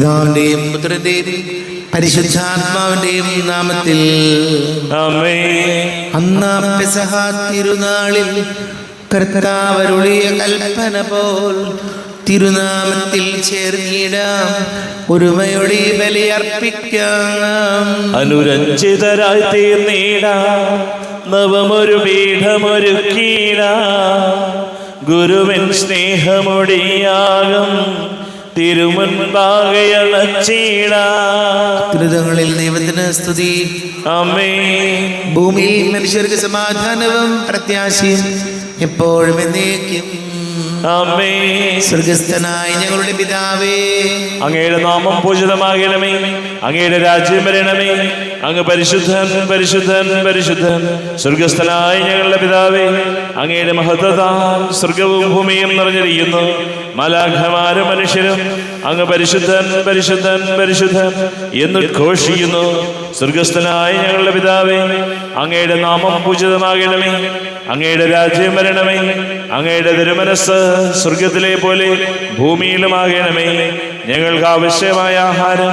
പിതാവിന്റെയും പുത്രന്റെയും പരിശുദ്ധാത്മാവിന്റെയും നാമത്തിൽ ആമേൻ. അന്നാ പെസഹ തിരുനാളിൽ കർത്താവ് അരുളിയ കൽപ്പന പോൽ തിരുനാമത്തിൽ ചേർന്നിടാം, ഒരുമയോടെ ബലിയർപ്പിക്കാം. അനുരഞ്ജിതരായി തീർന്നിടാം, നവമൊരു പീഠമൊരുക്കിടാം. ഗുരുവിൻ സ്നേഹമൊടിയാകും തിരുമുൻപാകയണച്ചിടാം. ദ്രുതങ്ങളിൽ ദൈവത്തിന് സ്തുതി. ആമേൻ. ഭൂമിയിൽ മനുഷ്യർക്ക് സമാധാനവും പ്രത്യാശയും എപ്പോഴും എന്നേക്കും. ആമേൻ. സ്വർഗസ്ഥനായ ഞങ്ങളുടെ പിതാവേ, അങ്ങയുടെ നാമം പൂജിതമാകണമേ, അങ്ങയുടെ രാജ്യം വരണമേ, അങ്ങ് പരിശുദ്ധൻ പരിശുദ്ധൻ പരിശുദ്ധൻ. സ്വർഗസ്ഥനായ ഞങ്ങളുടെ പിതാവേ, അങ്ങയുടെ മഹത്വത്താൽ സ്വർഗവും ഭൂമിയും നിറഞ്ഞിരിക്കുന്നു. മാലാഖമാരും മനുഷ്യരും അങ്ങ് പരിശുദ്ധൻ പരിശുദ്ധൻ പരിശുദ്ധൻ എന്ന് ഘോഷിക്കുന്നു. സ്വർഗസ്ഥനായ ഞങ്ങളുടെ പിതാവേ, അങ്ങയുടെ നാമം പൂജിതമാകണമേ, അങ്ങയുടെ രാജ്യം വരണമേ, അങ്ങയുടെ തിരുമനസ്സ് സ്വർഗത്തിലെ പോലെ ഭൂമിയിലുമാകണമേ. ഞങ്ങൾക്ക് ആവശ്യമായ ആഹാരം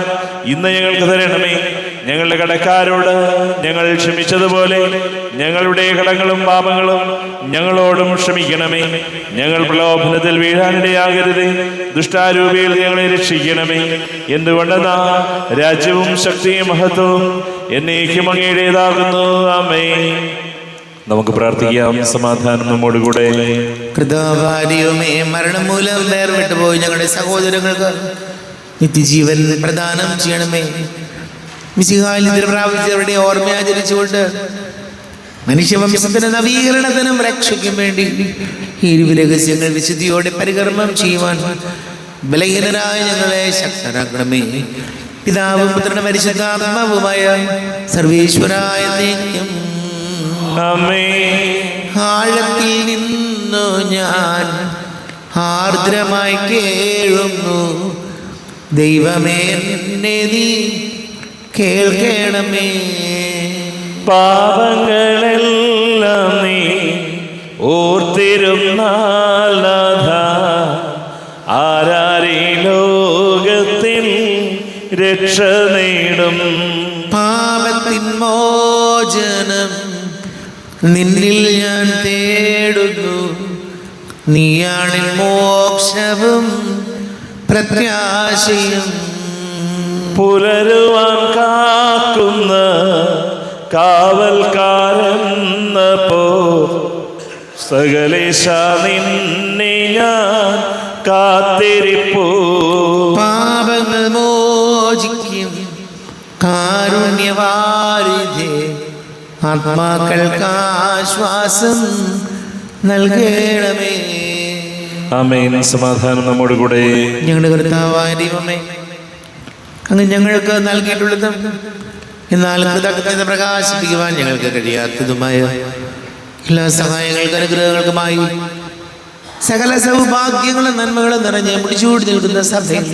ഇന്ന് ഞങ്ങൾക്ക് തരണമേ. ഞങ്ങളുടെ കടക്കാരോട് ഞങ്ങൾ ക്ഷമിച്ചതുപോലെ ഞങ്ങളുടെ കടങ്ങളും പാപങ്ങളും ഞങ്ങളോടും ക്ഷമിക്കണമേ. ഞങ്ങൾ പ്രലോഭനത്തിൽ വീഴാനിടയാകരുതേ, ദുഷ്ടാരൂപിയിൽ ഞങ്ങളെ രക്ഷിക്കണമേ. എന്തുകൊണ്ടെന്നാ രാജ്യവും ശക്തിയും മഹത്വവും എന്നേക്കും അങ്ങയുടേതാകുന്നു. ആമേൻ. നമുക്ക് പ്രാർത്ഥിക്കാം. സമാധാനം നമ്മോടുകൂടെ. കൃതാവാരിയുമേ, മരണം മൂലം വേർവിട്ടുപോയി ഞങ്ങളുടെ സഹോദരങ്ങൾക്ക് നിത്യജീവൻ പ്രദാനം ചെയ്യണമേ. മിശിഹായിൽ പ്രാപിച്ചവരുടെ ഓർമ്മ ആചരിച്ചുകൊണ്ട് മനുഷ്യവംശത്തിന്റെ നവീകരണത്തിനും രക്ഷയ്ക്കും വേണ്ടി ഈ രഹസ്യങ്ങൾ വിശുദ്ധിയോടെ പരികർമ്മം ചെയ്യുവാൻ ബലഹീനരായ ഞങ്ങളെ ശക്തരാക്കണമേ. പിതാവും പുത്രനും പരിശുദ്ധാത്മാവുമായ സർവേശ്വരായ നീക്കും. ആഴത്തിൽ നിന്നു ഞാൻ ആർദ്രമായി കേഴുന്നു, ദൈവമേ എന്നെ നീ കേൾക്കണമേ. പാപങ്ങളെല്ലാം നീ ഓർത്തിരുന്നാൽ നാഥ, ആരാരീ ലോകത്തിൽ രക്ഷ നേടും. പാപത്തിൻ മോചനം നിന്നിൽ ഞാൻ തേടുന്നു, നീയാണ് മോക്ഷവും പ്രത്യാശയും. പുലരുവാൻ കാക്കുന്ന കാവൽക്കാരെന്നപ്പോ സകലേശ നിന്നെ ഞാൻ കാത്തിരിപ്പൂ. പാപങ്ങൾ മോചിക്കും കാരുണ്യവാരിധേ, ആത്മാക്കൾക്ക് ആശ്വാസം നൽകണമേ. ആമേൻ. സമാധാനം നമ്മോടുകൂടെ. ഞങ്ങളുടെ കർത്താവായ ദൈവമേ, അങ്ങ് ഞങ്ങൾക്ക് നൽകിയിട്ടുള്ളതും എന്നാൽ കൃതജ്ഞത പ്രകാശിപ്പിക്കുവാൻ ഞങ്ങൾക്ക് കഴിയാത്തതുമായ എല്ലാ സഹായങ്ങൾക്കും അനുഗ്രഹങ്ങൾക്കുമായി സകല സൗഭാഗ്യങ്ങളും നന്മകളും നിറഞ്ഞ് മുടിച്ചൂടി നിൽക്കുന്ന സഭയിൽ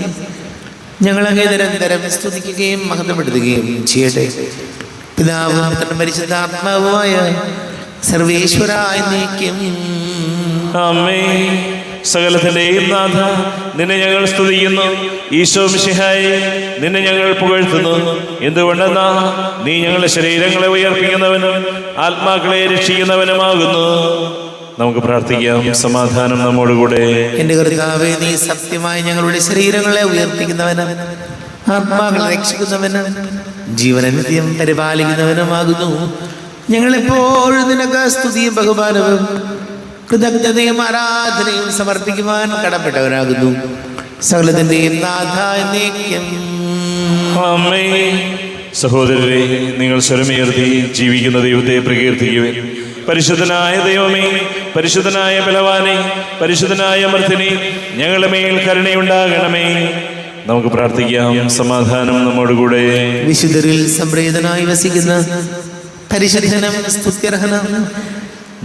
ഞങ്ങളങ്ങേ നിരന്തരം സ്തുതിക്കുകയും മഹത്വപ്പെടുത്തുകയും ചെയ്യട്ടെ. പിതാവും പുത്രനും പരിശുദ്ധാത്മാവുമായ സർവേശ്വരായ നീക്കും. ആമേൻ. സകലത്തിന്റെയും നാഥ, നിന്നെ ഞങ്ങൾ സ്തുതിക്കുന്നു. ഈശോ മിശിഹായെ, നിന്നെ ഞങ്ങൾ പുകഴ്ത്തുന്നു. എന്തുകൊണ്ടെന്നാ നീ ഞങ്ങളുടെ ശരീരങ്ങളെ ഉയർപ്പിക്കുന്നവനും ആത്മാക്കളെ രക്ഷിക്കുന്നവനുമാകുന്നു. നമുക്ക് പ്രാർത്ഥിക്കാം. സമാധാനം നമ്മോടുകൂടെ. എന്റെ കർത്താവേ, നീ സത്യമായി ഞങ്ങളുടെ ശരീരങ്ങളെ ഉയർപ്പിക്കുന്നവനും ആത്മാക്കളെ രക്ഷിക്കുന്നവനും ജീവനനിത്യം പരിപാലിക്കുന്നവനുമാകുന്നു. ഞങ്ങളെപ്പോഴും നിനക്ക് സ്തുതിയും ബഹുമാനവും കൃതജ്ഞതയും ആരാധനയും സമർപ്പിക്കുവാൻ കടപ്പെട്ടവരാകുന്നു. സകലത്തിന്റെയും നാഥ എന്നേക്കും. ആമേൻ. സഹോദരരെ, നിങ്ങൾ സ്വരമുയർത്തി ജീവിക്കുന്ന ദൈവത്തെ പ്രകീർത്തിക്കുവിൻ. പരിശുദ്ധനായ ദൈവമേ, പരിശുദ്ധനായ ബലവാനെ, പരിശുദ്ധനായ അമർത്തിനെ, ഞങ്ങളുടെ മേൽ കരുണയുണ്ടാകണമേ. നമുക്ക് പ്രാർത്ഥിക്കാം. സമാധാനം നമ്മോടുകൂടെ. വിശുദ്ധരിൽ സംപ്രീതനായി വസിക്കുന്ന പരിശുദ്ധനും സ്തുത്യർഹനും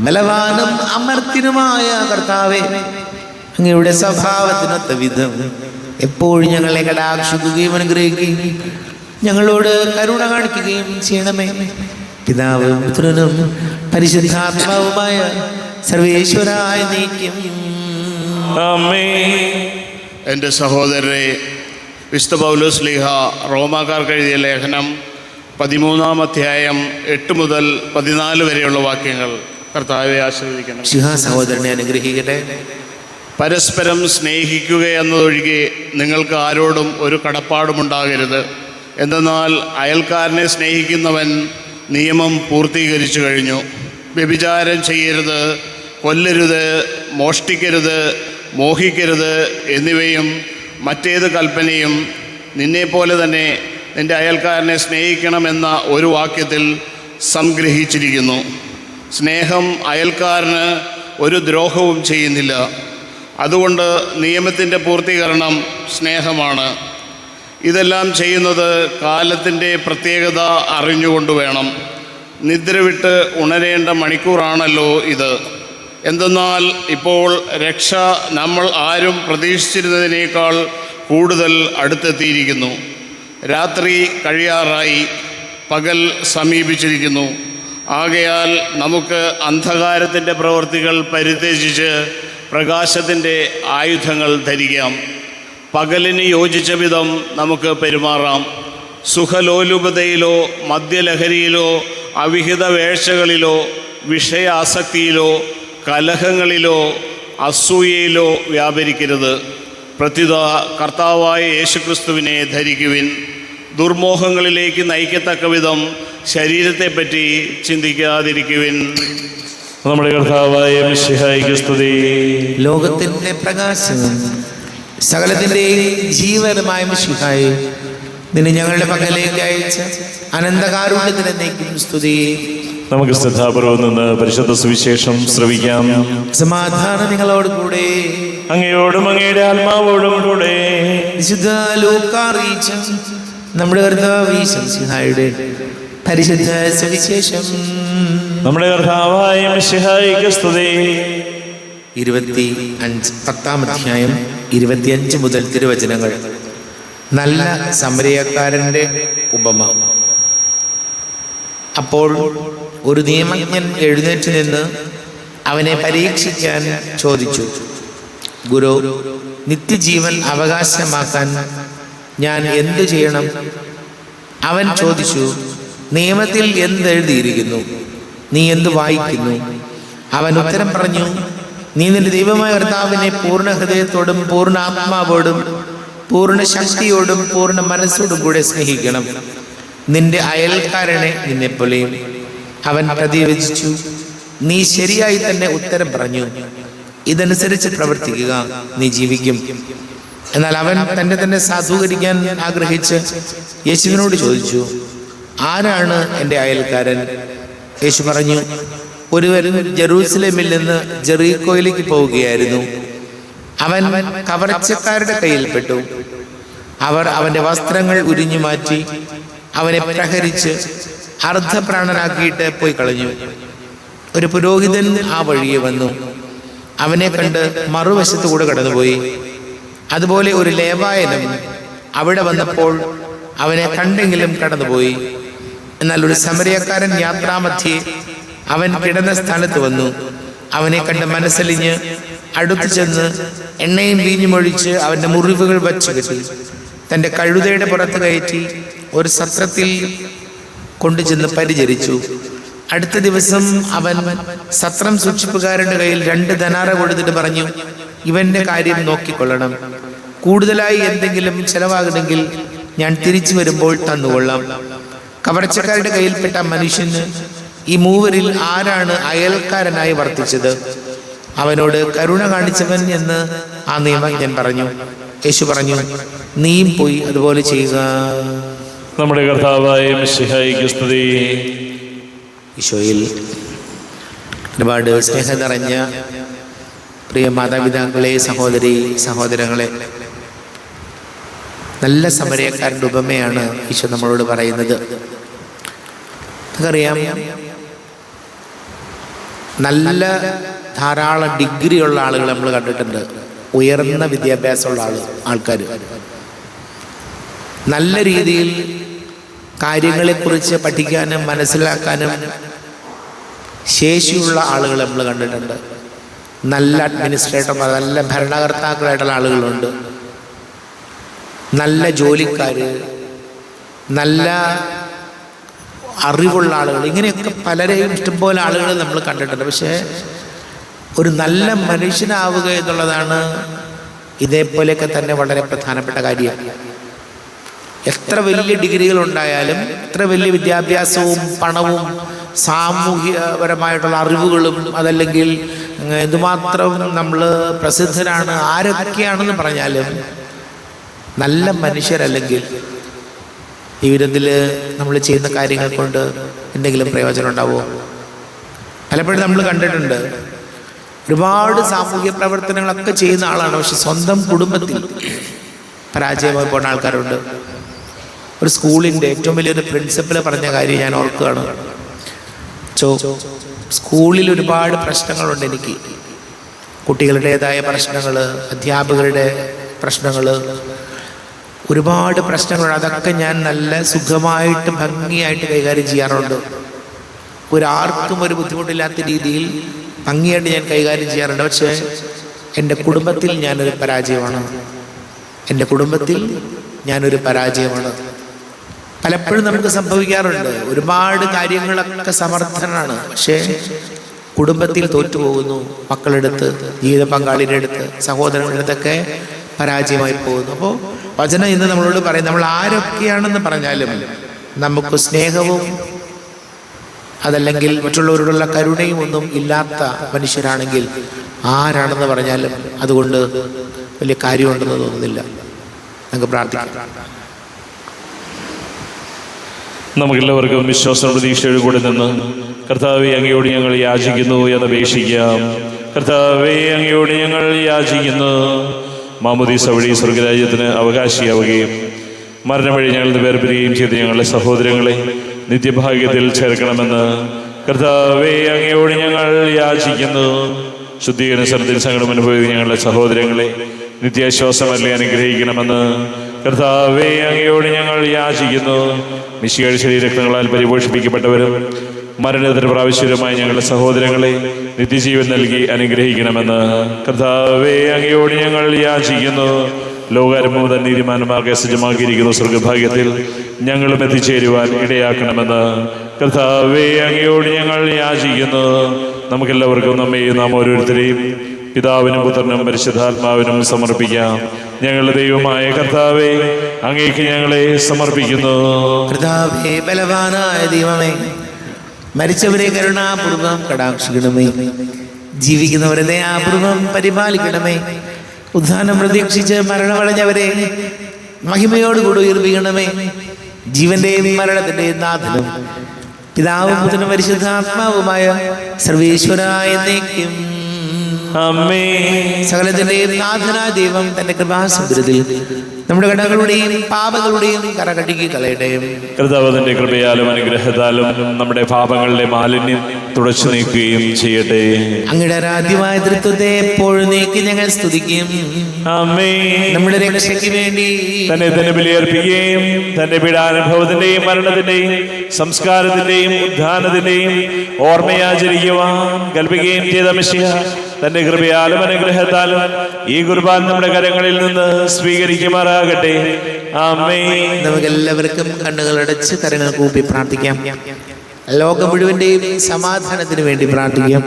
ബലവാനും അമർത്തിനുമായ കർത്താവേ, അങ്ങയുടെ സ്വഭാവത്തിനൊത്ത വിധം എപ്പോഴും ഞങ്ങളെ കടാക്ഷിക്കുകയും അനുഗ്രഹിക്കുകയും ഞങ്ങളോട് കരുണ കാണിക്കുകയും ചെയ്യണമേ. പിതാവും പുത്രനും പരിശുദ്ധാത്മാവുമായ സർവേശ്വരായ നീക്കും. ആമേൻ. എൻ്റെ സഹോദരരെ, വിശുദ്ധ പൗലോസ് ശ്ലീഹ റോമാക്കാർക്ക് എഴുതിയ ലേഖനം 13-ാം അധ്യായം 8 മുതൽ 14 വരെയുള്ള വാക്യങ്ങൾ കർത്താവെ ആശീർവദിക്കണം. സഹോദരനെ അനുഗ്രഹിക്കട്ടെ. പരസ്പരം സ്നേഹിക്കുക എന്നതൊഴികെ നിങ്ങൾക്ക് ആരോടും ഒരു കടപ്പാടുമുണ്ടാകരുത്. എന്തെന്നാൽ അയൽക്കാരനെ സ്നേഹിക്കുന്നവൻ നിയമം പൂർത്തീകരിച്ചു കഴിഞ്ഞു. വ്യഭിചാരം ചെയ്യരുത്, കൊല്ലരുത്, മോഷ്ടിക്കരുത്, മോഹിക്കരുത് എന്നിവയും മറ്റേത് കൽപ്പനയും നിന്നെപ്പോലെ തന്നെ നിൻ്റെ അയൽക്കാരനെ സ്നേഹിക്കണമെന്ന ഒരു വാക്യത്തിൽ സംഗ്രഹിച്ചിരിക്കുന്നു. സ്നേഹം അയൽക്കാരന് ഒരു ദ്രോഹവും ചെയ്യുന്നില്ല. അതുകൊണ്ട് നിയമത്തിൻ്റെ പൂർത്തീകരണം സ്നേഹമാണ്. ഇതെല്ലാം ചെയ്യുന്നത് കാലത്തിൻ്റെ പ്രത്യേകത അറിഞ്ഞുകൊണ്ട് വേണം. നിദ്ര വിട്ട് ഉണരേണ്ട മണിക്കൂറാണല്ലോ ഇത്. എന്തെന്നാൽ ഇപ്പോൾ രക്ഷ നമ്മൾ ആരും പ്രതീക്ഷിച്ചിരുന്നതിനേക്കാൾ കൂടുതൽ അടുത്തെത്തിയിരിക്കുന്നു. രാത്രി കഴിയാറായി, പകൽ സമീപിച്ചിരിക്കുന്നു. ആകയാൽ നമുക്ക് അന്ധകാരത്തിൻ്റെ പ്രവൃത്തികൾ പരിത്യജിച്ച് പ്രകാശത്തിൻ്റെ ആയുധങ്ങൾ ധരിക്കാം. പകലിന് യോജിച്ച വിധം നമുക്ക് പെരുമാറാം. സുഖലോലുപതയിലോ മദ്യലഹരിയിലോ അവിഹിത വേഴ്ചകളിലോ വിഷയാസക്തിയിലോ കലഹങ്ങളിലോ അസൂയയിലോ വ്യാപരിക്കരുത്. പ്രത്യുത കർത്താവായ യേശുക്രിസ്തുവിനെ ധരിക്കുവിൻ. ദുർമോഹങ്ങളിലേക്ക് നയിക്കത്തക്ക വിധം ശരീരത്തെപ്പറ്റി ചിന്തിക്കാതിരിക്കുവിൻ. നമ്മുടെ കർത്താവായ മിശിഹായിക്ക് സ്തുതി. ലോകത്തിന്റെ പ്രകാശം സകലത്തിന്റെ ജീവനുമായ മിശിഹായി, നിന്നെ ഞങ്ങളുടെ പക്കലേക്ക് അയച്ച അനന്തകാരുണ്യത്തിന് എന്നേക്കും സ്തുതി. നമുക്ക് ശ്രദ്ധാപൂർവം നിന്ന് പരിശുദ്ധ സുവിശേഷം ശ്രവിക്കാം. സമാധാനം നിങ്ങളോട് കൂടെ, അങ്ങയോടും അങ്ങയുടെ ആത്മാവോടും കൂടെ. വിശുദ്ധ ലൂക്കാ അറിയിച്ച നമ്മുടെ കർത്താവ് മിശിഹായുടെ പരിശുദ്ധ സുവിശേഷം. നമ്മുടെ കർത്താവായ മിശിഹായിക്ക് സ്തുതി. 10-ാം അധ്യായം 25 മുതൽ തിരുവചനങ്ങൾ. നല്ല സമരിയക്കാരന്റെ ഉപമ. അപ്പോൾ ഒരു നിയമജ്ഞൻ എഴുന്നേറ്റ് നിന്ന് അവനെ പരീക്ഷിക്കാൻ ചോദിച്ചു, ഗുരു, നിത്യജീവൻ അവകാശമാക്കാൻ ഞാൻ എന്തു ചെയ്യണം? അവൻ ചോദിച്ചു, നിയമത്തിൽ എന്തെഴുതിയിരിക്കുന്നു? നീ എന്തു വായിക്കുന്നു? അവൻ ഉത്തരം പറഞ്ഞു, നീ നിന്റെ ദൈവമായ കർത്താവിനെ പൂർണ്ണ ഹൃദയത്തോടും പൂർണ്ണ ആത്മാവോടും പൂർണ്ണ ശക്തിയോടും പൂർണ്ണ മനസ്സോടും കൂടെ സ്നേഹിക്കണം, നിന്റെ അയൽക്കാരനെ നിന്നെപ്പോലെയും. അവൻ പ്രതിവചിച്ചു, നീ ശരിയായി തന്നെ ഉത്തരം പറഞ്ഞു. ഇതനുസരിച്ച് പ്രവർത്തിക്കുക, നീ ജീവിക്കും. എന്നാൽ അവൻ തന്നെ സാധൂകരിക്കാൻ ആഗ്രഹിച്ച് യേശുവിനോട് ചോദിച്ചു, ആരാണ് എൻ്റെ അയൽക്കാരൻ? യേശു പറഞ്ഞു, ഒരുവൻ ജെറൂസലേമിൽ നിന്ന് ജെറീക്കോയിലേക്ക് പോവുകയായിരുന്നു. അവൻ കവർച്ചക്കാരുടെ കയ്യിൽപ്പെട്ടു. അവർ അവന്റെ വസ്ത്രങ്ങൾ ഉരിഞ്ഞു മാറ്റി അവനെ പ്രഹരിച്ച് അർദ്ധപ്രാണനാക്കിയിട്ട് പോയി കളഞ്ഞു. ഒരു പുരോഹിതൻ ആ വഴിയെ വന്നു. അവനെ കണ്ട് മറുവശത്തു കൂടെ കടന്നുപോയി. അതുപോലെ ഒരു ലേവായനും അവിടെ വന്നപ്പോൾ അവനെ കണ്ടെങ്കിലും കടന്നുപോയി. എന്നാൽ ഒരു സമരിയക്കാരൻ യാത്രാമധ്യേ അവൻ കിടന്ന സ്ഥലത്ത് വന്നു. അവനെ കണ്ട് മനസ്സലിഞ്ഞ് അടുത്തു ചെന്ന് എണ്ണയും വീഞ്ഞുമൊഴിച്ച് അവന്റെ മുറിവുകൾ വച്ചു കെട്ടി തൻ്റെ കഴുതയുടെ പുറത്ത് കയറ്റി ഒരു സത്രത്തിൽ കൊണ്ടുചെന്ന് പരിചരിച്ചു. അടുത്ത ദിവസം അവൻ സത്രം സൂക്ഷിപ്പുകാരന്റെ കയ്യിൽ 2 ധനാറ കൊടുത്തിട്ട് പറഞ്ഞു, ഇവന്റെ കാര്യം നോക്കിക്കൊള്ളണം. കൂടുതലായി എന്തെങ്കിലും ചെലവാകണമെങ്കിൽ ഞാൻ തിരിച്ചു വരുമ്പോൾ തന്നുകൊള്ളാം. കവർച്ചക്കാരുടെ കയ്യിൽപ്പെട്ട മനുഷ്യന് ഈ മൂവരിൽ ആരാണ് അയൽക്കാരനായി വർത്തിച്ചത്? അവനോട് കരുണ കാണിച്ചവൻ എന്ന് ആ നിയമജ്ഞൻ പറഞ്ഞു. യേശു പറഞ്ഞു, നീയും പോയി അതുപോലെ ചെയ്യുക. നമ്മുടെ കർത്താവായ മിശിഹായിക്ക് സ്തുതി. ഈശോയിൽ ഒരുപാട് സ്നേഹം നിറഞ്ഞ പ്രിയ മാതാപിതാക്കളെ, സഹോദരി സഹോദരങ്ങളെ, നല്ല സമരക്കാരൻ്റെ ഉപമയാണ് ഈശോ നമ്മളോട് പറയുന്നത്. നമുക്കറിയാം, നല്ല ധാരാളം ഡിഗ്രി ഉള്ള ആളുകൾ നമ്മൾ കണ്ടിട്ടുണ്ട്. ഉയർന്ന വിദ്യാഭ്യാസമുള്ള ആൾക്കാർ, നല്ല രീതിയിൽ കാര്യങ്ങളെക്കുറിച്ച് പഠിക്കാനും മനസ്സിലാക്കാനും ശേഷിയുള്ള ആളുകൾ നമ്മൾ കണ്ടിട്ടുണ്ട്. നല്ല അഡ്മിനിസ്ട്രേറ്റർമാർ, നല്ല ഭരണകർത്താക്കളായിട്ടുള്ള ആളുകളുണ്ട്. നല്ല ജോലിക്കാർ, നല്ല അറിവുള്ള ആളുകൾ, ഇങ്ങനെയൊക്കെ പലരെയും ഇഷ്ടംപോലെ ആളുകൾ നമ്മൾ കണ്ടിട്ടുണ്ട്. പക്ഷേ ഒരു നല്ല മനുഷ്യനാവുക എന്നുള്ളതാണ് ഇതേപോലെയൊക്കെ തന്നെ വളരെ പ്രധാനപ്പെട്ട കാര്യം. എത്ര വലിയ ഡിഗ്രികൾ ഉണ്ടായാലും, എത്ര വലിയ വിദ്യാഭ്യാസവും പണവും സാമൂഹികപരമായിട്ടുള്ള അറിവുകളും, അതല്ലെങ്കിൽ എന്തുമാത്രം നമ്മൾ പ്രസിദ്ധരാണ്, ആരൊക്കെയാണെന്ന് പറഞ്ഞാലും നല്ല മനുഷ്യരല്ലെങ്കിൽ ജീവിതത്തിൽ നമ്മൾ ചെയ്യുന്ന കാര്യങ്ങൾ കൊണ്ട് എന്തെങ്കിലും പ്രയോജനം ഉണ്ടാവുമോ? പലപ്പോഴും നമ്മൾ കണ്ടിട്ടുണ്ട്, ഒരുപാട് സാമൂഹിക പ്രവർത്തനങ്ങളൊക്കെ ചെയ്യുന്ന ആളാണ്, പക്ഷെ സ്വന്തം കുടുംബത്തിൽ പരാജയമായി പോകുന്ന ആൾക്കാരുണ്ട്. ഒരു സ്കൂളിൻ്റെ ഏറ്റവും വലിയൊരു പ്രിൻസിപ്പൽ പറഞ്ഞ കാര്യം ഞാൻ ഓർക്കുകയാണ്. സ്കൂളിൽ ഒരുപാട് പ്രശ്നങ്ങളുണ്ട് എനിക്ക്, കുട്ടികളുടേതായ പ്രശ്നങ്ങൾ, അധ്യാപകരുടെ പ്രശ്നങ്ങൾ, ഒരുപാട് പ്രശ്നങ്ങളുണ്ട്. അതൊക്കെ ഞാൻ നല്ല സുഖമായിട്ട് ഭംഗിയായിട്ട് കൈകാര്യം ചെയ്യാറുണ്ട്. ഒരാർക്കും ഒരു ബുദ്ധിമുട്ടില്ലാത്ത രീതിയിൽ ഭംഗിയായിട്ട് ഞാൻ കൈകാര്യം ചെയ്യാറുണ്ട്. പക്ഷേ എൻ്റെ കുടുംബത്തിൽ ഞാനൊരു പരാജയമാണ്. എൻ്റെ കുടുംബത്തിൽ ഞാനൊരു പരാജയമാണ്. പലപ്പോഴും നമുക്ക് സംഭവിക്കാറുണ്ട്, ഒരുപാട് കാര്യങ്ങളൊക്കെ സമർത്ഥനാണ്, പക്ഷേ കുടുംബത്തിൽ തോറ്റുപോകുന്നു. മക്കളുടെ അടുത്ത്, ജീവിത പങ്കാളിയുടെ അടുത്ത്, സഹോദരങ്ങളുടെ അടുത്തൊക്കെ പരാജയമായി പോകുന്നു. അപ്പോൾ വചനം ഇന്ന് നമ്മളോട് പറയും, നമ്മൾ ആരൊക്കെയാണെന്ന് പറഞ്ഞാലും നമുക്ക് സ്നേഹവും അതല്ലെങ്കിൽ മറ്റുള്ളവരോടുള്ള കരുണയും ഒന്നും ഇല്ലാത്ത മനുഷ്യരാണെങ്കിൽ ആരാണെന്ന് പറഞ്ഞാലും അതുകൊണ്ട് വലിയ കാര്യമുണ്ടെന്ന് തോന്നുന്നില്ല. നമുക്ക് പ്രാർത്ഥിക്കാം. നമുക്കെല്ലാവർക്കും വിശ്വാസ പ്രതീക്ഷയോട് കൂടെ നിന്ന് കർത്താവേ അങ്ങയോട് ഞങ്ങൾ യാചിക്കുന്നു എന്നപേക്ഷിക്കാം. കർത്താവേ അങ്ങയോട് ഞങ്ങൾ യാചിക്കുന്നു, മാമോദീസ വഴി സ്വർഗരാജ്യത്തിന് അവകാശിയാവുകയും മരണം വഴി ഞങ്ങൾ വേർപിരിയുകയും ചെയ്ത് ഞങ്ങളുടെ സഹോദരങ്ങളെ നിത്യഭാഗ്യത്തിൽ ചേർക്കണമെന്ന് കർത്താവേ അങ്ങയോട് ഞങ്ങൾ യാചിക്കുന്നു. ശുദ്ധീകരണ സ്ഥലത്തിൽ സങ്കടം അനുഭവിക്കുന്ന ഞങ്ങളുടെ സഹോദരങ്ങളെ നിത്യാശ്വാസമല്ലേ അനുഗ്രഹിക്കണമെന്ന് കർത്താവേ അങ്ങയോട് ഞങ്ങൾ യാചിക്കുന്നു. മിശിഹായുടെ ശരീരരക്തങ്ങളാൽ പരിപോഷിപ്പിക്കപ്പെട്ടവരും മരണത്തിന് പ്രാവശ്യമായി ഞങ്ങളുടെ സഹോദരങ്ങളെ നിത്യജീവൻ നൽകി അനുഗ്രഹിക്കണമെന്ന് കർത്താവേ അങ്ങയോട് ഞങ്ങൾ യാചിക്കുന്നു. ലോകാരംഭം തന്നെ തീരുമാനമാകെ സജ്ജമാക്കിയിരിക്കുന്ന സ്വർഗഭാഗ്യത്തിൽ ഞങ്ങളും എത്തിച്ചേരുവാൻ ഇടയാക്കണമെന്ന് കർത്താവേ അങ്ങയോട് ഞങ്ങൾ യാചിക്കുന്നു. നമുക്കെല്ലാവർക്കും നമ്മെയും നാം ഓരോരുത്തരെയും പിതാവിനും പുത്രനും പരിശുദ്ധാത്മാവിനും സമർപ്പിക്കാം. ഞങ്ങളുടെ ദൈവമായ കർത്താവേ അങ്ങേക്ക് ഞങ്ങളെ സമർപ്പിക്കുന്നു. കർത്താവേ, ബലവാനായ ദൈവമേ, മരിച്ചവരെ കരുണാപൂർവം കടാക്ഷിക്കണമേ, ജീവിക്കുന്നവരെ ദയാപൂർവം പരിപാലിക്കണമേ, ഉദ്ധാനം പ്രതീക്ഷിച്ച് മരണമടഞ്ഞവരെ മഹിമയോടുകൂടി ഉയർപ്പിക്കണമേ. ജീവന്റെയും മരണത്തിന്റെയും നാഥനും പിതാവും പുത്രനും പരിശുദ്ധാത്മാവുമായ സർവേശ്വരായ എന്നേക്കും സകലത്തിന്റെയും നാഥനായ ദൈവം തന്റെ കൃപാസമുദ്രത്തിൽ നമ്മുടെ കടകളുടെയും പാപങ്ങളുടെയും കറകഴുകി കളയട്ടെ. കർത്താവിന്റെ കൃപയാലും അനുഗ്രഹത്താലും നമ്മുടെ പാപങ്ങളുടെ മാലിന്യം തുടച്ചു നീക്കുകയും ചെയ്യട്ടെ. അങ്ങയുടെ ആരാധ്യമായ തൃത്വത്തെ എപ്പോഴും നീക്കി ഞങ്ങൾ സ്തുതിക്കും. നമ്മുടെ രക്ഷയ്ക്ക് വേണ്ടി തന്നെ ബലിയർപ്പിക്കുകയും തന്റെ പീഡാനുഭവത്തിന്റെയും മരണത്തിന്റെയും സംസ്കാരത്തിന്റെയും ഉദ്ധാനത്തിന്റെയും ഓർമ്മയാചരിക്കുവാൻ കൽപ്പിക്കുകയും ചെയ്ത മിശിഹ തന്റെ കൃപയാലും അനുഗ്രഹത്താലും ഈ കുർബാന നമ്മുടെ കരങ്ങളിൽ നിന്ന് സ്വീകരിക്കുമാറാകട്ടെ. ആമേൻ. നമുക്കെല്ലാവർക്കും കണ്ണുകളടച്ച് കരങ്ങൾ കൂപ്പി പ്രാർത്ഥിക്കാം. ലോകം മുഴുവന്റെയും സമാധാനത്തിന് വേണ്ടി പ്രാർത്ഥിക്കാം.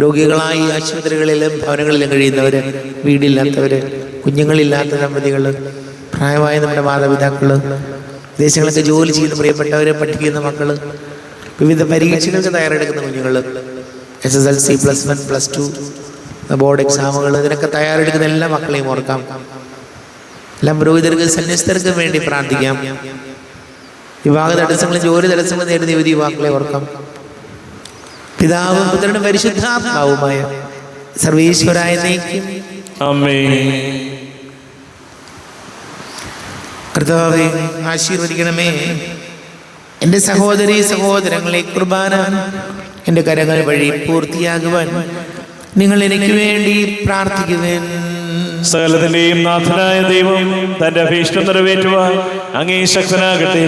രോഗികളായി ആശുപത്രികളിലും ഭവനങ്ങളിലും കഴിയുന്നവര്, വീടില്ലാത്തവര്, കുഞ്ഞുങ്ങളില്ലാത്ത ദമ്പതികള്, പ്രായമായ നമ്മുടെ മാതാപിതാക്കള്, വിദേശങ്ങളൊക്കെ ജോലി ചെയ്യുന്ന പ്രിയപ്പെട്ടവര്, പഠിക്കുന്ന മക്കള്, വിവിധ പരീക്ഷകൾക്ക് തയ്യാറെടുക്കുന്ന കുഞ്ഞുങ്ങള്, SSLC, +1, +2 ബോർഡ് എക്സാമുകൾ, ഇതിനൊക്കെ തയ്യാറെടുക്കുന്ന എല്ലാ മക്കളെയും ഓർക്കാം. എല്ലാം പുരോഹിതർക്ക്, സന്യസ്തർക്കും വേണ്ടി പ്രാർത്ഥിക്കാം. വിവാഹ തടസ്സങ്ങളും ജോലി തടസ്സങ്ങളും നേരിടുന്ന യുവതി യുവാക്കളെ ഓർക്കാം. പിതാവും പുത്രനും പരിശുദ്ധാത്മാവുമായ സർവേശ്വരായ എന്നേക്കും ആമേൻ. കർത്താവേ, ആശീർവദിക്കണമേ. എൻ്റെ സഹോദരീ സഹോദരങ്ങളെ, കുർബാന എൻ്റെ കരങ്ങൾ വഴി പൂർത്തിയാകുവാൻ നിങ്ങൾ എനിക്ക് വേണ്ടി പ്രാർത്ഥിക്കുവേൻ. സകലത്തിന്റെയും നാഥനായ ദൈവം തന്റെ അഭീഷ്ടം നിറവേറ്റുവാൻ അങ്ങേ ശക്തനാകട്ടെ.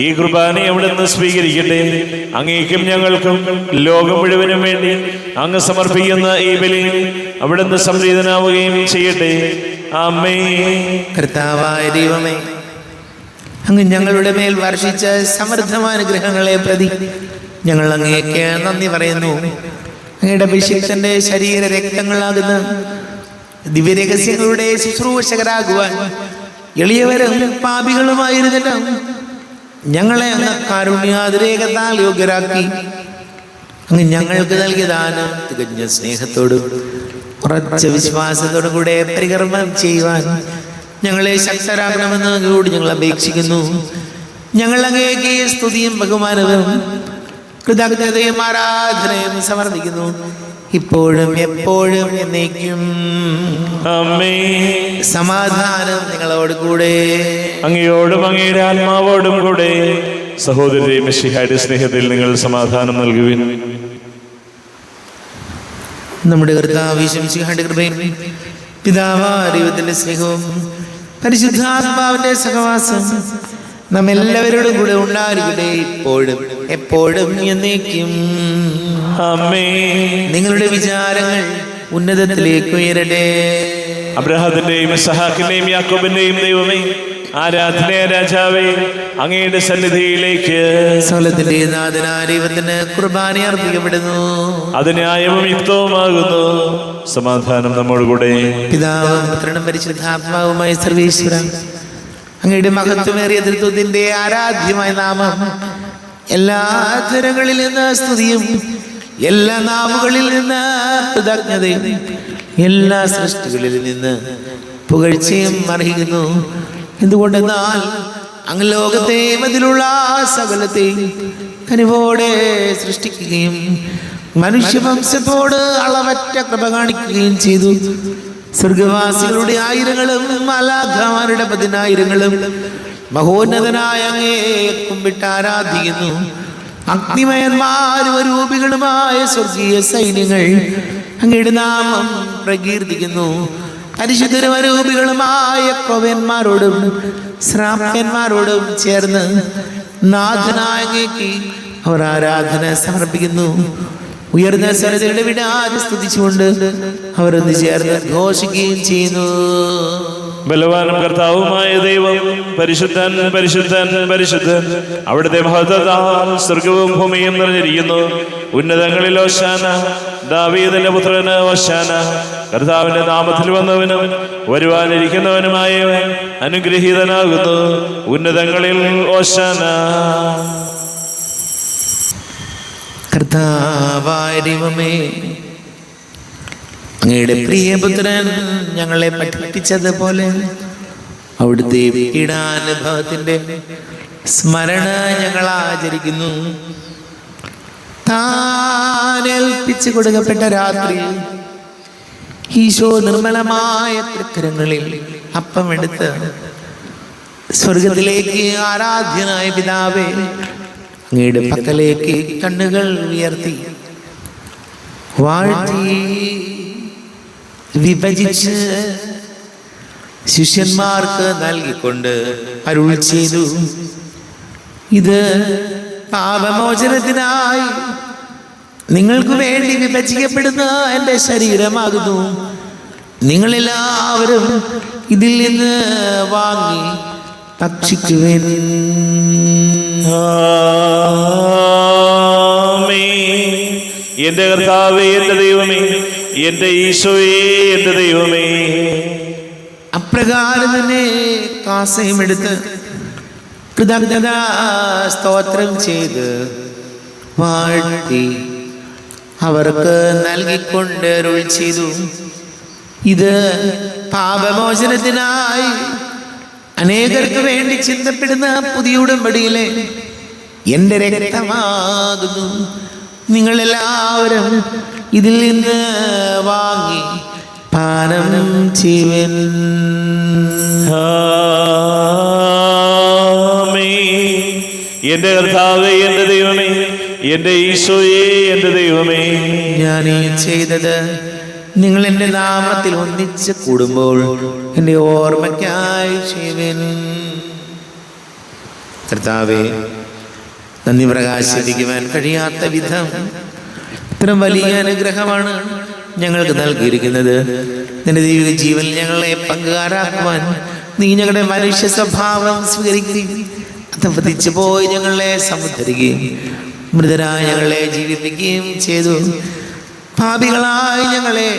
ഈ കുർബാനയെ അവിടുന്ന് സ്വീകരിക്കട്ടെ. അങ്ങേക്കും ഞങ്ങൾക്കും ലോകം മുഴുവനും വേണ്ടി അങ്ങ് സമർപ്പിക്കുന്ന ഈ ബലി അവിടുന്ന് സംപ്രീതനാവുകയും ചെയ്യട്ടെ. ആമേൻ. കർത്താവായ ദൈവമേ, അങ്ങ് ഞങ്ങളുടെ മേൽ വർഷിച്ച സമൃദ്ധമായ അനുഗ്രഹങ്ങളെ പ്രതി ഞങ്ങൾ അങ്ങേക്ക് നന്ദി പറയുന്നു. അങ്ങയുടെ അഭിഷിക്തന്റെ ശരീര രക്തങ്ങളാകുന്ന ദിവ്യരഹസ്യങ്ങളുടെ ശുശ്രൂഷകരാകുവാൻ എളിയവരും പാപികളുമായിരുന്നില്ല ഞങ്ങളെ അങ്ങ് കാരുണ്യാതിരേകത്താൽ യോഗ്യരാക്കി. അങ്ങ് ഞങ്ങൾക്ക് നൽകിയ ദാനം തികഞ്ഞ സ്നേഹത്തോടും ഉറച്ച വിശ്വാസത്തോടും കൂടെ പരികർമ്മം ചെയ്യുവാൻ ഞങ്ങളെ ശക്തരാക്കണമെന്ന് കൂടി ഞങ്ങൾ അപേക്ഷിക്കുന്നു. ഞങ്ങൾ അങ്ങേക്ക് സ്തുതിയും ബഹുമാനവും കൃതജ്ഞതയും ആരാധനയും സമർപ്പിക്കുന്നു, ഇപ്പോഴും എപ്പോഴും എന്നേക്കും. ആമേൻ. സമാധാനം നിങ്ങളോട് കൂടെ. അങ്ങയോടും അങ്ങയുടെ ആത്മാവോടും കൂടെ. സഹോദരി മിശിഹായുടെ സ്നേഹത്തിൽ നിങ്ങൾ സമാധാനം നൽകുവിൻ. നമ്മുടെ കർത്താവ് മിശിഹായുടെ കൃപയും പിതാവായ ദൈവത്തിന്റെ സ്നേഹവും പരിശുദ്ധാത്മാവിന്റെ സഹവാസം നമ്മെല്ലാവരോടും കൂടെ ഉണ്ടായിരിക്കട്ടെ, ഇപ്പോഴും എപ്പോഴും എന്നേക്കും. ആമേൻ. നിങ്ങളുടെ വിചാരങ്ങൾ ഉന്നതത്തിലേക്ക് ഉയരട്ടെ. അബ്രഹാമിന്റെയും ഇസ്ഹാക്കിന്റെയും യാക്കോബിന്റെയും ദൈവമേ, ആരാധനയ രാജാവേ, അങ്ങയുടെ സന്നിധിയിലേക്ക് സകലത്തിന്റെ നാഥനായ ദൈവത്തിന് കുർബാന അർപ്പിക്കപ്പെടുന്നു. അത് ന്യായവും യുക്തവുമാകുന്നു. സമാധാനം നമ്മോടുകൂടെ. പിതാവും പുത്രനും പരിശുദ്ധാത്മാവുമായ സർവേശ്വര, അങ്ങയുടെ മഹത്വമേറിയ തൃത്വത്തിന്റെ ആരാധ്യമായ നാമം എല്ലാ തരങ്ങളിൽ നിന്ന് സ്തുതിയും എല്ലാ നാവുകളിൽ നിന്ന് കൃതജ്ഞതയും എല്ലാ സൃഷ്ടികളിൽ നിന്ന് പുകഴ്ചയും അർഹിക്കുന്നു. എന്തുകൊണ്ടെന്നാൽ അങ്ങ് ലോകത്തെയും അതിലുള്ള സകലത്തെയും കനിവോടെ സൃഷ്ടിക്കുകയും മനുഷ്യവംശത്തോട് അളവറ്റ കൃപ കാണിക്കുകയും ചെയ്തു. സ്വർഗവാസികളുടെ ആയിരങ്ങളും മാലാഖമാരുടെ 10,000ങ്ങളും മഹോന്നതനായ അങ്ങേ കുമ്പിട്ട് ആരാധിക്കുന്നു. അഗ്നിമയന്മാരും രൂപികളുമായ സ്വർഗീയ സൈന്യങ്ങൾ അങ്ങയുടെ നാമം പ്രകീർത്തിക്കുന്നു. പരിശുദ്ധരും അരൂപികളുമായ ക്രൗവ്യന്മാരോടും ശ്രാപ്യന്മാരോടും ചേർന്ന് നാഥനായ അങ്ങേക്ക് അവർ ആരാധന സമർപ്പിക്കുന്നു. ഉയർന്ന സ്വരത്തിലുള്ള വിടാതെ സ്തുതിച്ചുകൊണ്ട് അവർ ഒന്ന് ചേർന്ന് ഘോഷിക്കുകയും ചെയ്യുന്നു. ബലവാനും കർത്താവുമായ ദൈവം പരിശുദ്ധൻ പരിശുദ്ധൻ പരിശുദ്ധൻ. അവിടുത്തെ മഹത്വത്താൽ സ്വർഗവും ഭൂമിയും നിറഞ്ഞിരിക്കുന്നു. ഉന്നതങ്ങളിൽ ഓശാന. ദാവീദിന്റെ പുത്രന് ഓശാന. കർത്താവിന്റെ നാമത്തിൽ വന്നവനും വരുവാനിരിക്കുന്നവനുമായവൻ അനുഗ്രഹീതനാകുന്നു. ഉന്നതങ്ങളിൽ ഓശാന. കർത്താവായ ദൈവമേ, അങ്ങയുടെ പ്രിയപുത്രൻ ഞങ്ങളെ പഠിപ്പിച്ചതുപോലെ അവിടുത്തെ പീഡാനുഭവത്തിന്റെ സ്മരണ ഞങ്ങൾ ആചരിക്കുന്നു. താൻ ഏൽപ്പിച്ചു കൊടുക്കപ്പെട്ട രാത്രി ഈശോ നിർമ്മലമായ തൃക്കരങ്ങളിൽ അപ്പമെടുത്ത് സ്വർഗത്തിലേക്ക് ആരാധ്യനായ പിതാവേ അങ്ങയുടെ പക്കലേക്ക് കണ്ണുകൾ ഉയർത്തി വാഴ്ത്തി വിഭജിച്ച് ശിഷ്യന്മാർക്ക് നൽകിക്കൊണ്ട് അരുൾ ചെയ്തു, ഇത് പാപമോചനത്തിനായി നിങ്ങൾക്ക് വേണ്ടി വിഭജിക്കപ്പെടുന്ന എൻ്റെ ശരീരമാകുന്നു. നിങ്ങളെല്ലാവരും ഇതിൽ നിന്ന് വാങ്ങി ഭക്ഷിക്കുവിൻ. എന്റെ കർത്താവേ, എന്റെ ദൈവമേ, എന്റെ ഈശോയേ, എന്റെ ദൈവമേ. അപ്രകാരം തന്നെ കാസയും എടുത്ത് കൃതജ്ഞതാ സ്തോത്രം ചെയ്ത് വാഴ്ത്തി അവർക്ക് നൽകിക്കൊണ്ട് അരുൾ ചെയ്തു, ഇത് പാപമോചനത്തിനായി അനേകർക്ക് വേണ്ടി ചിന്തപ്പെടുന്ന പുതിയ ഉടമ്പടിയിലെ എൻ്റെ രക്തമാകുന്നു. നിങ്ങളെല്ലാവരും ഇതിൽ നിന്ന് വാങ്ങി പാനം ചെയ്യുവിൻ. എന്റെ കർത്താവേ, എന്റെ ദൈവമേ, എന്റെ ഈശോയേ, എന്റെ ദൈവമേ. ഞാൻ ഈ ചെയ്തത് നിങ്ങൾ എൻ്റെ നാമത്തിൽ ഒന്നിച്ച് കൂടുമ്പോൾ എൻ്റെ ഓർമ്മയ്ക്കായി ചെയ്യുവിൻ. കർത്താവേ, നന്ദി പ്രകാശിപ്പിക്കുവാൻ കഴിയാത്ത വിധം ഇത്ര വലിയ അനുഗ്രഹമാണ് ഞങ്ങൾക്ക് നൽകിയിരിക്കുന്നത്. നിന്റെ ദൈവിക ജീവൻ ഞങ്ങളെ പങ്കുകാരാക്കുവാൻ നീ ഞങ്ങളുടെ മനുഷ്യ സ്വഭാവം സ്വീകരിക്കുകയും അധപതിച്ചു പോയി ഞങ്ങളെ സമുദ്ധരിക്കുകയും മൃതരായ ഞങ്ങളെ ജീവിപ്പിക്കുകയും ചെയ്തു. പാപികളായി ഞങ്ങളെ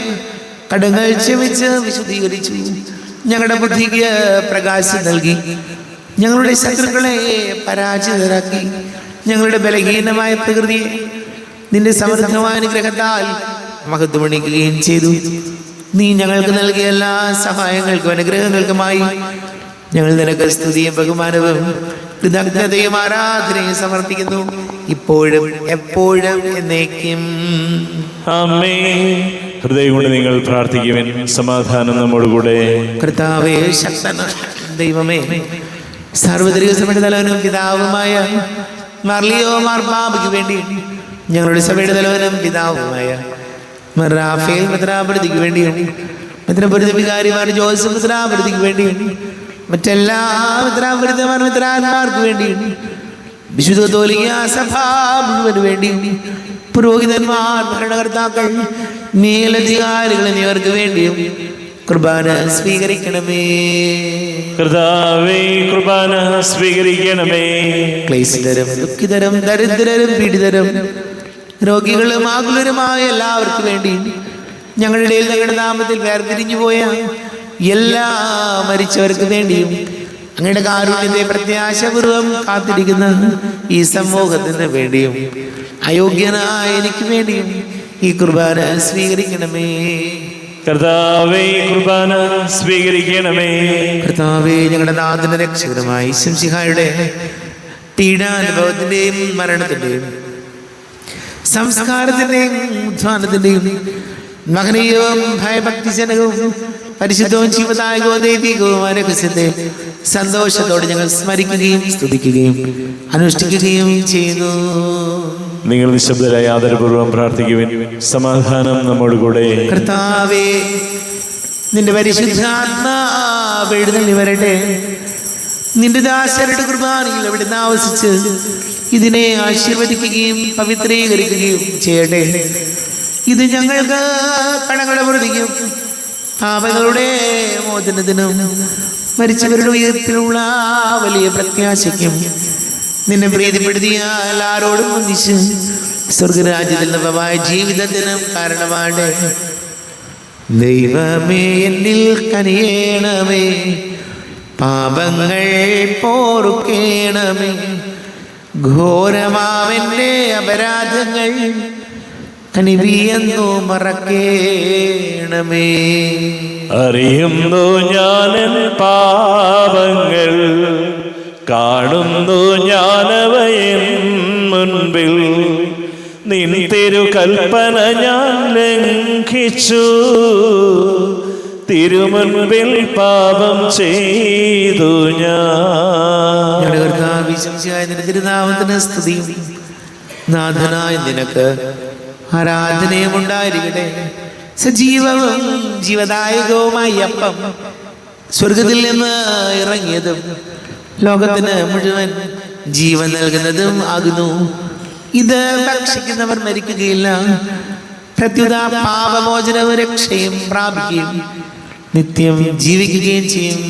കടങ്ങൾ ക്ഷമിച്ച് വിശുദ്ധീകരിച്ചു. ഞങ്ങളുടെ ബുദ്ധിക്ക് പ്രകാശം നൽകി. ഞങ്ങളുടെ ശത്രുക്കളെ പരാജിതരാക്കി. ഞങ്ങളുടെ ബലഹീനമായ പ്രകൃതിയെ നിന്റെ സമൃദ്ധമായ അനുഗ്രഹത്താൽ മഹത്വമണിക്കുകയും ചെയ്തു. നീ ഞങ്ങൾക്ക് നൽകിയ എല്ലാ സഹായങ്ങൾക്കും അനുഗ്രഹങ്ങൾക്കുമായി ഞങ്ങൾ നിനക്ക് സ്തുതിയും ബഹുമാനവും കൃതജ്ഞതയും ആരാധനയും സമർപ്പിക്കുന്നു, ഇപ്പോഴും എപ്പോഴും എന്നേക്കും. ആമേൻ. ഹൃദയം കൊണ്ട് നിങ്ങൾ പ്രാർത്ഥിക്കുവിൻ. സമാധാനം നമ്മോടുകൂടെ. കർത്താവേ, ശക്തനായ ദൈവമേ, സാർവത്രിക സഭയുടെ തലവനും പിതാവുമായ മാർലിയോ മാർപ്പാപ്പയ്ക്ക് വേണ്ടി, ഞങ്ങളുടെ സഭയുടെ തലവനും പിതാവുമായ റാഫേൽ മെത്രാപൊലീത്തയ്ക്ക് വേണ്ടിയും, മെത്രാപൊലീത്ത വികാരിമാർ ജോസഫ് മെത്രാപൊലീത്തയ്ക്ക് വേണ്ടിയും, മറ്റെല്ലാ മെത്രാപൊലീത്തമാർ മെത്രാന്മാർക്ക് വേണ്ടിയും, വിശുദ്ധ കത്തോലിക്ക സഭ മുഴുവന് വേണ്ടിയും, പുരോഹിതന്മാർ, ഭരണകർത്താക്കൾ, മേലധികാരികൾ എന്നിവർക്ക് വേണ്ടിയും കുർബാന സ്വീകരിക്കണമേ. കർത്താവേ, കുർബാന സ്വീകരിക്കണമേ. ക്ലേശിതരും ദുഃഖിതരും ദരിദ്രരും പീഡിതരും രോഗികളും ആകുലരുമായ എല്ലാവർക്കും വേണ്ടി, ഞങ്ങളുടെ ഇടയിൽ ഞങ്ങളുടെ നാമത്തിൽ വേർതിരിഞ്ഞു പോയ എല്ലാ മരിച്ചവർക്ക് വേണ്ടിയും, അങ്ങയുടെ കാരുണ്യത്തെ പ്രത്യാശപൂർവം കാത്തിരിക്കുന്ന ഈ സമൂഹത്തിന് വേണ്ടിയും, അയോഗ്യനായ എനിക്ക് വേണ്ടിയും ഈ കുർബാന സ്വീകരിക്കണമേ. കർത്താവേ, കുർബാന സ്വീകരിക്കണമേ. കർത്താവേ, ഞങ്ങളുടെ നാഥന രക്ഷകരമായി ശംസിഹായുടെ പീഡാനുഭവത്തിന്റെയും മരണത്തിന്റെയും സംസ്കാരത്തിന്റെയും ഉത്ഥാനത്തിന്റെയും മഹനീയവും ഭയഭക്തിജനകവും പരിശുദ്ധവും ജീവദായകവും ദൈവികവുമായ രഹസ്യത്തെ സന്തോഷത്തോടെ ഞങ്ങൾ സ്മരിക്കുകയും സ്തുതിക്കുകയും അനുഷ്ഠിക്കുകയും ചെയ്യുന്നു. നിങ്ങൾ നിശബ്ദരായി ആദരപൂർവ്വം പ്രാർത്ഥിക്കുവിൻ. സമാധാനം നമ്മോടുകൂടെ. കർത്താവേ, നിന്റെ പരിശുദ്ധാത്മാവ് എഴുന്നള്ളി വരട്ടെ. നിന്റെ ദാസരുടെ കുർബാനയിൽ അവിടുന്ന് ആവസിച്ച് ഇതിനെ ആശീർവദിക്കുകയും പവിത്രീകരിക്കുകയും ചെയ്യട്ടെ. ഇത് ഞങ്ങൾക്ക് കടങ്ങളുടെ പ്രതിക്കും പാപങ്ങളുടെ മോചനത്തിനും മരിച്ചവരുടെ ഉയർപ്പിലുള്ള വലിയ പ്രത്യാശയ്ക്കും നിന്നെ പ്രീതിപ്പെടുത്തിയ എല്ലാവരോടും ഒന്നിച്ച് സ്വർഗരാജ്യത്തിൽ നവമായ ജീവിതത്തിനും കാരണമാണ്. ദൈവമേ, എന്നിൽ കനിയേണമേ, പാപങ്ങൾ പോറുക്കേണമേ, ഘോരമാവന്റെ അപരാധങ്ങൾ കനിവിയെന്നു മറക്കേണമേ. അറിയുന്നു ഞാനെൻ പാപങ്ങൾ, കാണുന്നു ഞാനവയൻ മുൻപിൽ. നിൻ തിരുകൽപ്പന ഞാൻ ലംഘിച്ചു, തിരുമുൻപിൽ പാപം ചെയ്തു ഞാൻ. നിന്റെ തിരുനാമത്തിന് സ്തുതിയും നാഥനായ നിനക്ക് ആരാധനയും ഉണ്ടായിരിക്കട്ടെ. സജീവവും ജീവദായകവുമായ അപ്പം സ്വർഗത്തിൽ നിന്ന് ഇറങ്ങിയതും ലോകത്തിന് മുഴുവൻ ജീവൻ നൽകുന്നതും ആകുന്നു. ഇത് ഭക്ഷിക്കുന്നവർ മരിക്കുകയില്ല, പ്രത്യുത പാപമോചനവും രക്ഷയും പ്രാപിക്കുകയും നിത്യം ജീവിക്കുകയും ചെയ്യും.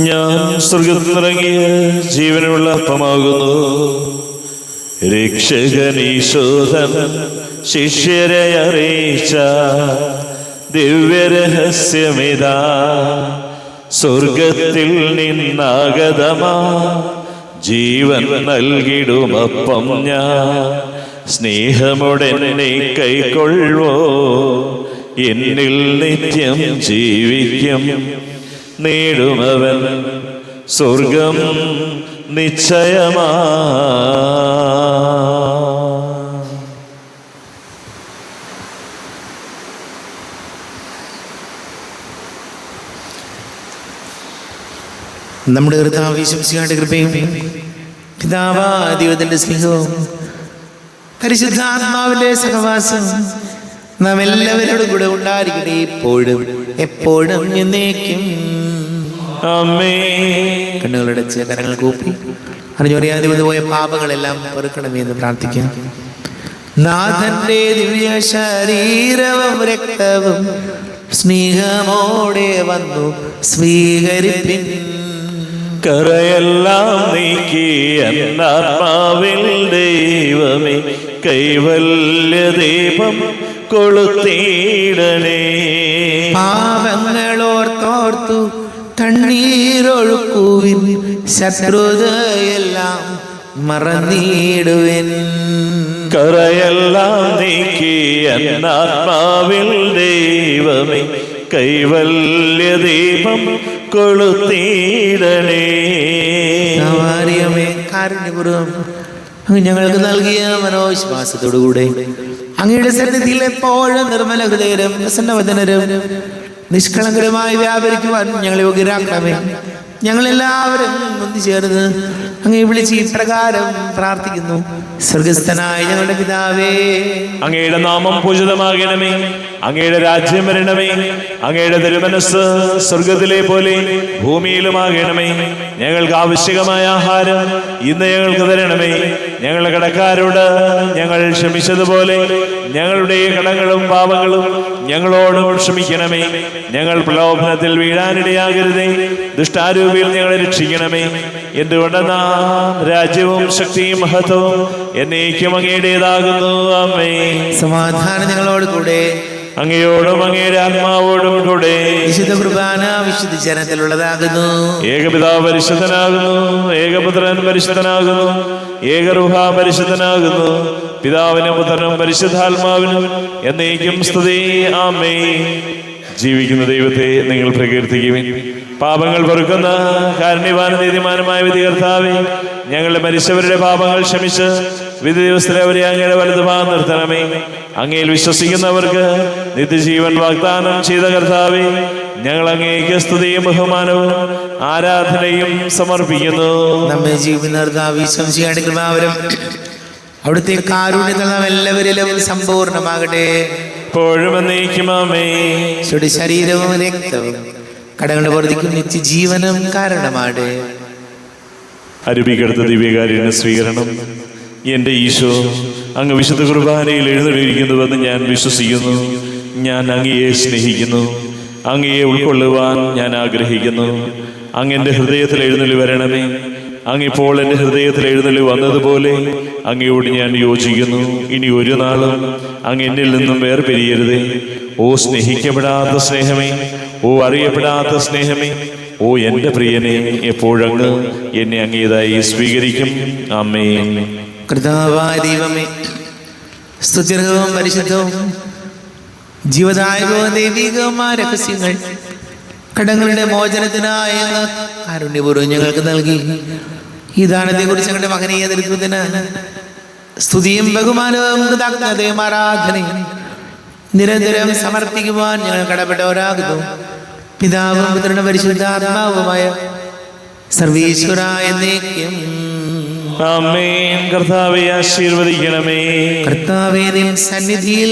ഞാൻ സ്വർഗത്തിൽ നിന്നിറങ്ങിയ ജീവനുള്ള അപ്പമാകുന്നു. രക്ഷകനീശോധൻ ശിഷ്യരെ അറിയിച്ച ദിവ്യരഹസ്യമിതാ, സ്വർഗത്തിൽ നിന്നാഗതമാ ജീവൻ നൽകിടുമപ്പം ഞാൻ. സ്നേഹമുടെന്നെ കൈക്കൊള്ളുവോ, എന്നിൽ നിത്യം ജീവിക്കും. നേടുമവൻ സ്വർഗം നിശ്ചയമാ. നമ്മുടെ കർത്താവ് യേശുമിശിഹായുടെ കൃപയും പിതാവായ ദൈവത്തിന്റെ സ്നേഹവും പരിശുദ്ധാത്മാവിന്റെ സഹവാസം നാം എല്ലാവരോടും കൂടെ ഉണ്ടായിരിക്കട്ടെ, ഇപ്പോഴും എപ്പോഴും എന്നേക്കും. ആമേൻ. കണ്ണുകളടച്ച് കരങ്ങൾ കൂപ്പി അറിഞ്ഞറിയാതെ പോയ പാപങ്ങളെല്ലാം പൊറുക്കണമേ എന്ന് പ്രാർത്ഥിക്കാം. നാഥന്റെ ദിവ്യ ശരീരവും രക്തവും സ്നേഹമോടെ വന്നു സ്വീകരിപ്പിൻ. കറയെല്ലാം നീക്കി എന്നാത്മാവിൽ ദൈവമേ കൈവല്യ ദീപം കൊളുത്തിയിടണേ. പാപങ്ങളോർത്തോർത്തു കണ്ണീരൊഴുക്കുവിൻ, ശത്രുതയെല്ലാം മറന്നിടുവിൻ. കറയെല്ലാം നീക്കി എന്നാത്മാവിൽ ദൈവമേ കൈവല്യ ദീപം കൊളുത്തിയിടണേ. കാരുണ്യപൂർവ്വം അങ്ങ് ഞങ്ങൾക്ക് നൽകിയ മനോവിശ്വാസത്തോടുകൂടെ അങ്ങയുടെ സന്നിധിയിൽ എപ്പോഴും നിർമ്മല ഹൃദയരും പ്രസന്നവദനരും നിഷ്കളങ്കരമായി വ്യാപരിക്കുവാൻ ഞങ്ങളെ യോഗ്യരാക്കണമേ. ഞങ്ങളെല്ലാവരും ഒന്നുചേർന്ന് അങ്ങേ വിളിച്ച് ഇപ്രകാരം പ്രാർത്ഥിക്കുന്നു. സ്വർഗസ്ഥനായ ഞങ്ങളുടെ പിതാവേ, അങ്ങയുടെ നാമം പൂജിതമാകണമേ. അങ്ങയുടെ രാജ്യം വരണമേ. അങ്ങയുടെ തിരുമനസ് സ്വർഗത്തിലെ പോലെ ഭൂമിയിലുമാകണമേ. ഞങ്ങൾക്ക് ആവശ്യമായ ആഹാരം ഇന്ന് ഞങ്ങൾക്ക് തരണമേ. ഞങ്ങളുടെ കടക്കാരോട് ഞങ്ങൾ ക്ഷമിച്ചതുപോലെ ഞങ്ങളുടെ കടങ്ങളും പാപങ്ങളും ഞങ്ങളോടും ക്ഷമിക്കണമേ. ഞങ്ങൾ പ്രലോഭനത്തിൽ വീഴാനിടയാകരുതേ. ദുഷ്ടാരൂപിയിൽ ഞങ്ങളെ രക്ഷിക്കണമേ. എന്തുകൊണ്ടെന്നാ രാജ്യവും ശക്തിയും മഹത്വവും എന്നേക്കും അങ്ങയുടേതാകുന്നു. ആമേൻ. സമാധാനം ഞങ്ങളോട് കൂടെ, അങ്ങയോടും അങ്ങയുടെ ആത്മാവോടും കൂടെ. വിശുദ്ധ കുർബാന വിശുദ്ധ ജനത്തിലുള്ളതാകുന്നു. ഏകപിതാവ് പരിശുദ്ധനാകുന്നു, ഏകപുത്രൻ പരിശുദ്ധനാകുന്നു, ഏകറുഹ പരിശുദ്ധനാകുന്നു. പിതാവിനും പുത്രനും പരിശുദ്ധാത്മാവിനും എന്നേക്കും സ്തുതി. ആമേൻ. ജീവിക്കുന്ന ദൈവത്തെ നിങ്ങൾ പ്രകീർത്തിക്കുവിൻ. പാപങ്ങൾ പൊറുക്കുന്ന കാരുണ്യവാൻ നീതിമാനുമായ വിധി കർത്താവേ, ഞങ്ങളുടെ മരിച്ചവരുടെ പാപങ്ങൾ ക്ഷമിച്ച് വിധി ദിവസത്തിലെ അവരെ അങ്ങയുടെ വലതുഭാഗം നിർത്തണമേ. അങ്ങയിൽ വിശ്വസിക്കുന്നവർക്ക് നിത്യജീവൻ വാഗ്ദാനം ചെയ്ത കർത്താവേ, ഞങ്ങൾ അങ്ങേക്ക് സ്തുതിയും ബഹുമാനവും ആരാധനയും സമർപ്പിക്കുന്നു. നമ്മെ ജീവിക്കുന്ന കൃപാവരം അവിടുത്തെ കാരുണ്യത്തിൽ നാം എല്ലാവരിലും സമ്പൂർണ്ണമാകട്ടെ. എപ്പോഴും എന്നേക്കും ആമേൻ. ശരീരവും രക്തവും കടങ്ങളുടെ പുറത്തേക്കും നിത്യജീവനം കാരണമാണ്. അരുവിക്കടുത്ത ദിവ്യകാരുണ്യ സ്വീകരണം. എൻ്റെ ഈശോ, അങ്ങ് വിശുദ്ധ കുർബാനയിൽ എഴുന്നള്ളിയിരിക്കുന്നുവെന്ന് ഞാൻ വിശ്വസിക്കുന്നു. ഞാൻ അങ്ങയെ സ്നേഹിക്കുന്നു. അങ്ങയെ ഉൾക്കൊള്ളുവാൻ ഞാൻ ആഗ്രഹിക്കുന്നു. അങ്ങ് എൻ്റെ ഹൃദയത്തിൽ എഴുന്നള്ളി വരണമേ. അങ്ങിപ്പോൾ എൻ്റെ ഹൃദയത്തിൽ എഴുന്നള്ളി വന്നതുപോലെ അങ്ങയോട് ഞാൻ യോജിക്കുന്നു. ഇനി ഒരു നാളും അങ്ങ് എന്നിൽ നിന്നും വേർപിരിയരുതേ. ഓ സ്നേഹിക്കപ്പെടാത്ത സ്നേഹമേ, ഓ അറിയപ്പെടാത്ത സ്നേഹമേ, ഓ എൻ്റെ പ്രിയനെ, എപ്പോഴങ്ങ് എന്നെ അങ്ങേതായി സ്വീകരിക്കും. ആമേൻ. കർത്താവായ ദൈവമേ, സ്തുത്യർഹവും പരിശുദ്ധവും ജീവദായകവും ദൈവികവുമായ രഹസ്യങ്ങൾ കടങ്ങളുടെ മോചനത്തിനായ കാരുണ്യപൂർവ്വം ഞങ്ങൾക്ക് നൽകി. ഈ ദാനത്തെ കുറിച്ച് ഞങ്ങളുടെ മഹനീയ നേതൃത്വത്തിന് സ്തുതിയും ബഹുമാനവും കൃതജ്ഞതയും ആരാധനയും നിരന്തരം സമർപ്പിക്കുവാൻ ഞങ്ങൾ കടപ്പെട്ടവരാകുന്നു. പിതാവും പുത്രനും പരിശുദ്ധാത്മാവുമായ സർവീശ്വര എന്നേക്കും ആമേൻ. കർത്താവേ ആശീർവദിക്കണമേ. കർത്താവേ, നിൻ സന്നിധിയിൽ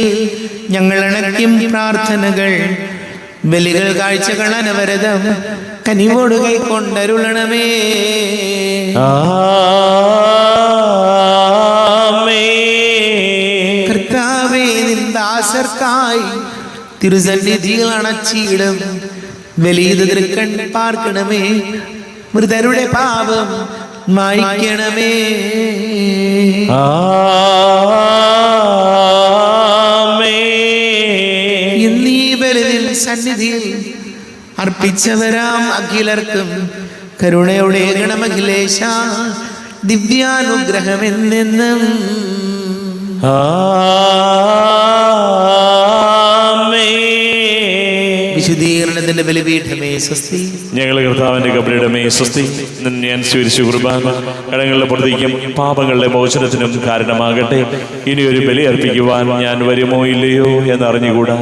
ഞങ്ങൾ അണയ്ക്കും പ്രാർത്ഥനകൾ, ബലികൾ, കാഴ്ചകൾ അനവരതം കനിവോട് കൈക്കൊണ്ടരുളണമേ. കർത്താവേ, നിൻ ദാസർക്കായി തിരുസന്നിധിയിൽ അണച്ചിടും വലിയ തൃക്കൺ പാർക്കണമേ. മൃതരുടെ പാപം മായ്ക്കണമേ. എന്നീ ബലിയിൽ സന്നിധിയിൽ അർപ്പിച്ചവരാം അഖിലർക്കും കരുണയുടെ ഗണമഖിലേശ ദിവ്യാനുഗ്രഹമെന്നെന്നും. വിശുദ്ധീകരണത്തിന്റെ ബലിപീഠമേ സ്വസ്തി. ഞങ്ങളുടെ കർത്താവിന്റെ കബറിടമേ സ്വസ്തി. ഞാൻ സ്വീകരിച്ച കുർബാന കടങ്ങളുടെ പുറത്തേക്കും പാപങ്ങളുടെ മോചനത്തിനും കാരണമാകട്ടെ. ഇനിയൊരു ബലി അർപ്പിക്കുവാൻ ഞാൻ വരുമോ ഇല്ലയോ എന്നറിഞ്ഞുകൂടാ.